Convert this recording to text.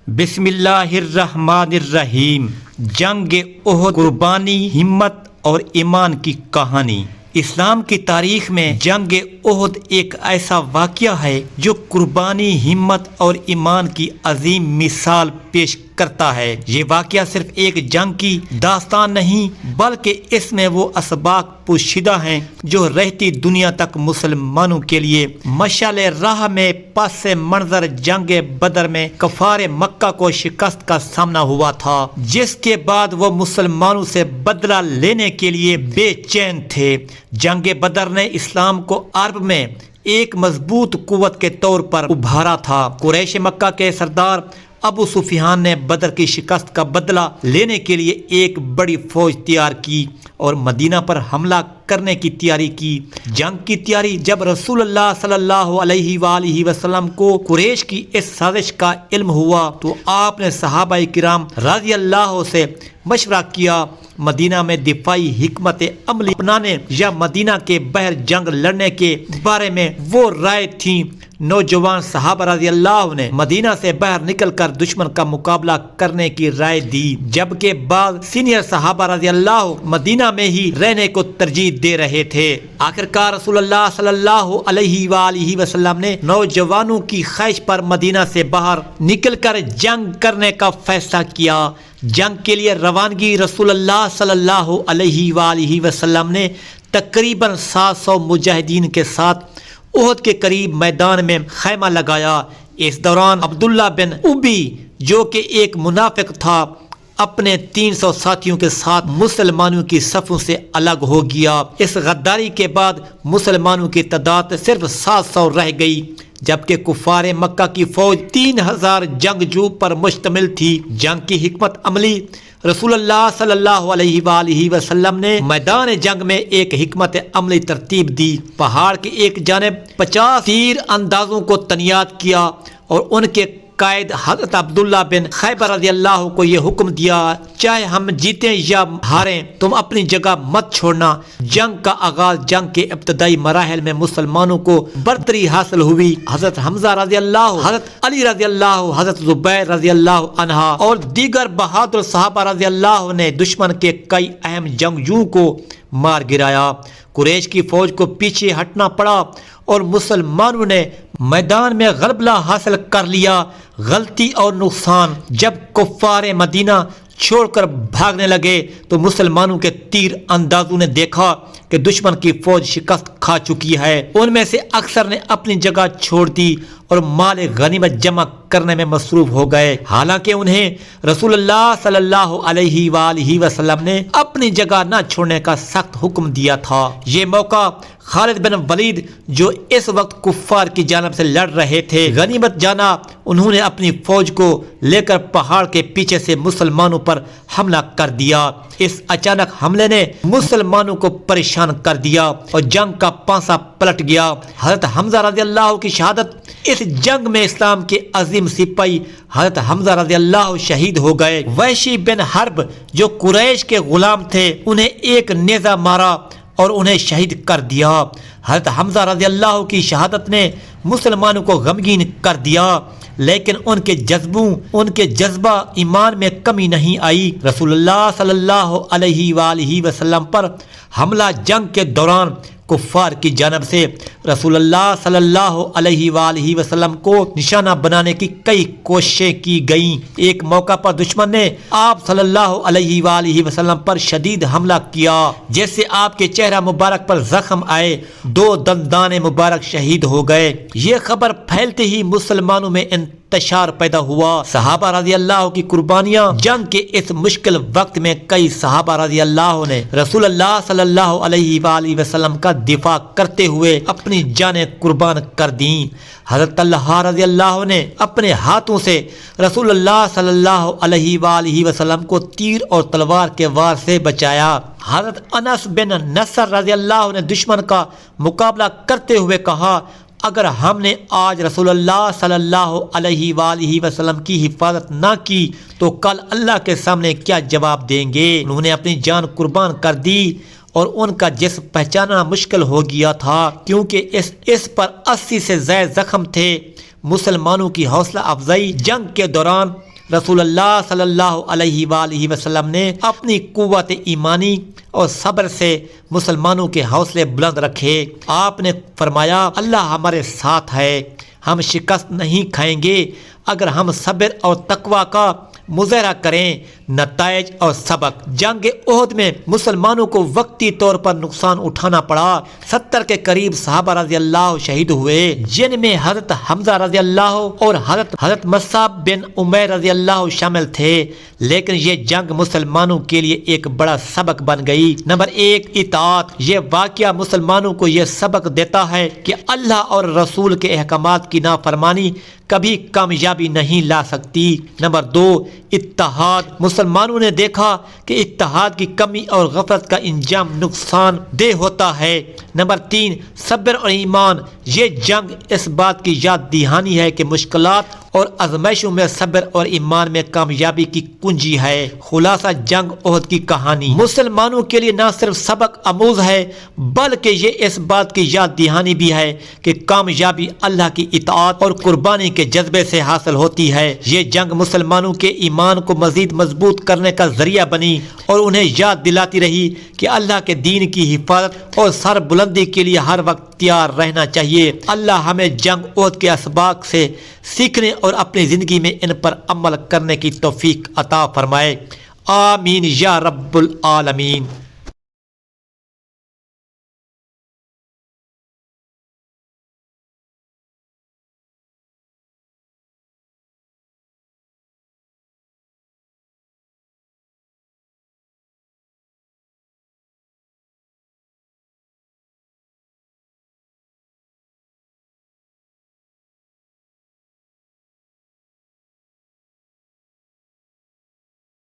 بسم اللہ الرحمن الرحیم۔ جنگ احد، قربانی، ہمت اور ایمان کی کہانی۔ اسلام کی تاریخ میں جنگ احد ایک ایسا واقعہ ہے جو قربانی، ہمت اور ایمان کی عظیم مثال پیش کرتا ہے۔ یہ واقعہ صرف ایک جنگ کی داستان نہیں بلکہ اس میں وہ اسباق پوشیدہ ہیں جو رہتی دنیا تک مسلمانوں کے لیے مشعل راہ میں پس منظر جنگ بدر میں کفار مکہ کو شکست کا سامنا ہوا تھا، جس کے بعد وہ مسلمانوں سے بدلہ لینے کے لیے بے چین تھے۔ جنگ بدر نے اسلام کو عرب میں ایک مضبوط قوت کے طور پر ابھارا تھا۔ قریش مکہ کے سردار ابو سفیان نے بدر کی شکست کا بدلہ لینے کے لیے ایک بڑی فوج تیار کی اور مدینہ پر حملہ کرنے کی تیاری کی۔ جنگ کی تیاری جب رسول اللہ صلی اللہ علیہ وآلہ وسلم کو قریش کی اس سازش کا علم ہوا تو آپ نے صحابہ کرام رضی اللہ سے مشورہ کیا۔ مدینہ میں دفاعی حکمت عملی اپنانے یا مدینہ کے باہر جنگ لڑنے کے بارے میں وہ رائے تھی۔ نوجوان صحابہ رضی اللہ نے مدینہ سے باہر نکل کر دشمن کا مقابلہ کرنے کی رائے دی، جبکہ بعض سینئر صحابہ رضی اللہ مدینہ میں ہی رہنے کو ترجیح دے رہے تھے۔ آخرکار رسول اللہ صلی اللہ علیہ وآلہ وسلم نے نوجوانوں کی خواہش پر مدینہ سے باہر نکل کر جنگ کرنے کا فیصلہ کیا۔ جنگ کے لیے روانگی رسول اللہ صلی اللہ علیہ وآلہ وسلم نے تقریباً 700 مجاہدین کے ساتھ احد کے قریب میدان میں خیمہ لگایا۔ اس دوران عبداللہ بن ابی جو کہ ایک منافق تھا اپنے 300 ساتھیوں کے ساتھ مسلمانوں کی صفوں سے الگ ہو گیا۔ اس غداری کے بعد مسلمانوں کی تعداد صرف 700 رہ گئی، جبکہ کفار مکہ کی فوج 3000 جنگجو پر مشتمل تھی۔ جنگ کی حکمت عملی رسول اللہ صلی اللہ علیہ وآلہ وسلم نے میدان جنگ میں ایک حکمت عملی ترتیب دی۔ پہاڑ کی ایک جانب 50 تیر اندازوں کو تعینات کیا اور ان کے قائد حضرت عبداللہ بن خیبر رضی اللہ کو یہ حکم دیا، چاہے ہم جیتیں یا ہاریں تم اپنی جگہ مت چھوڑنا۔ جنگ کا آغاز جنگ کے ابتدائی مراحل میں مسلمانوں کو برتری حاصل ہوئی۔ حضرت حمزہ رضی اللہ، حضرت علی رضی اللہ، حضرت زبیر رضی اللہ عنہ اور دیگر بہادر صحابہ رضی اللہ نے دشمن کے کئی اہم جنگجوؤں کو مار گرایا۔ قریش کی فوج کو پیچھے ہٹنا پڑا اور مسلمانوں نے میدان میں غلبہ حاصل کر لیا۔ غلطی اور نقصان جب کفار مدینہ چھوڑ کر بھاگنے لگے تو مسلمانوں کے تیر اندازوں نے دیکھا کہ دشمن کی فوج شکست کھا چکی ہے۔ ان میں سے اکثر نے اپنی جگہ چھوڑ دی اور مال غنیمت جمع کرنے میں مصروف ہو گئے، حالانکہ انہیں رسول اللہ صلی اللہ علیہ وآلہ وسلم نے اپنی جگہ نہ چھوڑنے کا سخت حکم دیا تھا۔ یہ موقع خالد بن ولید جو اس وقت کفار کی جانب سے لڑ رہے تھے غنیمت جانا۔ انہوں نے اپنی فوج کو لے کر پہاڑ کے پیچھے سے مسلمانوں پر حملہ کر دیا۔ اس اچانک حملے نے مسلمانوں کو پریشان کر دیا اور جنگ کا پانسا پلٹ گیا۔ حضرت حمزہ رضی اللہ کی شہادت اس جنگ میں اسلام کے عظیم سپاہی حضرت حمزہ رضی اللہ شہید ہو گئے۔ وحشی بن حرب جو قریش کے غلام تھے انہیں ایک نیزہ مارا اور انہیں شہید کر دیا۔ حضرت حمزہ رضی اللہ کی شہادت نے مسلمانوں کو غمگین کر دیا، لیکن ان کے جذبہ ایمان میں کمی نہیں آئی۔ رسول اللہ صلی اللہ علیہ وآلہ وسلم پر حملہ جنگ کے دوران کفار کی جانب سے رسول اللہ صلی اللہ علیہ وآلہ وسلم کو نشانہ بنانے کی کئی کوششیں کی گئیں۔ ایک موقع پر دشمن نے آپ صلی اللہ علیہ وآلہ وسلم پر شدید حملہ کیا، جس سے آپ کے چہرہ مبارک پر زخم آئے، 2 دندان مبارک شہید ہو گئے۔ یہ خبر پھیلتے ہی مسلمانوں میں انتشار پیدا ہوا۔ صحابہ رضی اللہ کی قربانیاں جنگ کے اس مشکل وقت میں کئی صحابہ رضی اللہ نے رسول اللہ صلی اللہ علیہ وآلہ وسلم کا دفاع کرتے ہوئے اپنی جانیں قربان کر دیں۔ حضرت طلحہ رضی اللہ نے اپنے ہاتھوں سے رسول اللہ صلی اللہ علیہ وآلہ وسلم کو تیر اور تلوار کے وار سے بچایا۔ حضرت انس بن نصر رضی اللہ نے دشمن کا مقابلہ کرتے ہوئے کہا، اگر ہم نے آج رسول اللہ صلی اللہ علیہ وآلہ وسلم کی حفاظت نہ کی تو کل اللہ کے سامنے کیا جواب دیں گے۔ انہوں نے اپنی جان قربان کر دی اور ان کا جسم پہچاننا مشکل ہو گیا تھا کیونکہ اس پر 80 سے زائد زخم تھے۔ مسلمانوں کی حوصلہ افزائی جنگ کے دوران رسول اللہ صلی اللہ علیہ وآلہ وسلم نے اپنی قوت ایمانی اور صبر سے مسلمانوں کے حوصلے بلند رکھے۔ آپ نے فرمایا اللہ ہمارے ساتھ ہے، ہم شکست نہیں کھائیں گے اگر ہم صبر اور تقوی کا مظاہرہ کریں۔ نتائج اور سبق: جنگ احد میں مسلمانوں کو وقتی طور پر نقصان اٹھانا پڑا۔ 70 کے قریب صحابہ رضی اللہ شہید ہوئے، جن میں حضرت حمزہ رضی اللہ اور حضرت مصعب بن عمیر رضی اللہ شامل تھے، لیکن یہ جنگ مسلمانوں کے لیے ایک بڑا سبق بن گئی۔ نمبر 1، اطاعت۔ یہ واقعہ مسلمانوں کو یہ سبق دیتا ہے کہ اللہ اور رسول کے احکامات کی نافرمانی کبھی کامیابی نہیں لا سکتی۔ نمبر 2، اتحاد۔ مسلمانوں نے دیکھا کہ اتحاد کی کمی اور غفلت کا انجام نقصان دہ ہوتا ہے۔ نمبر 3، صبر اور ایمان۔ یہ جنگ اس بات کی یاد دہانی ہے کہ مشکلات اور آزمائشوں میں صبر اور ایمان میں کامیابی کی کنجی ہے۔ خلاصہ جنگ احد کی کہانی مسلمانوں کے لیے نہ صرف سبق آموز ہے بلکہ یہ اس بات کی یاد دہانی بھی ہے کہ کامیابی اللہ کی اطاعت اور قربانی کے جذبے سے حاصل ہوتی ہے۔ یہ جنگ مسلمانوں کے ایمان کو مزید مضبوط کرنے کا ذریعہ بنی اور انہیں یاد دلاتی رہی کہ اللہ کے دین کی حفاظت اور سر بلندی کے لیے ہر وقت تیار رہنا چاہیے۔ اللہ ہمیں جنگ احد کے اسباق سے سیکھنے اور اپنی زندگی میں ان پر عمل کرنے کی توفیق عطا فرمائے۔ آمین یا رب العالمین۔